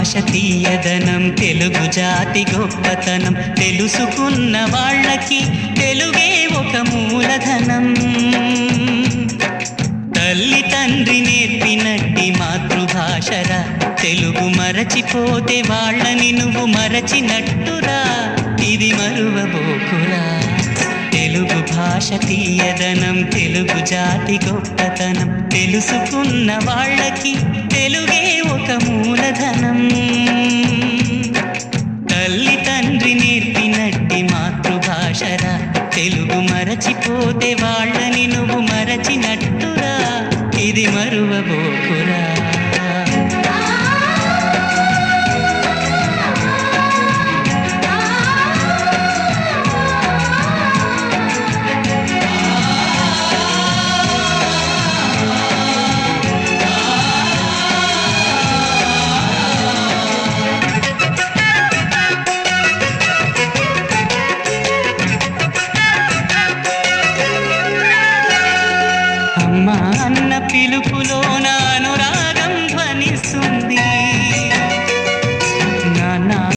భాష తీయదనం, తెలుగు జాతి గొప్పతనం, తెలుసుకున్న వాళ్ళకి తెలుగే ఒక మూలధనం. తల్లి తండ్రి నేర్పినట్టి మాతృభాషరా, తెలుగు మరచిపోతే వాళ్ళని నువ్వు మరచినట్టురా, ఇది మరువబోకురా. తెలుగు భాష తీయదనం, తెలుగు జాతి గొప్పతనం, తెలుసుకున్న వాళ్ళకి తెలుగే ఒక మూలధనం.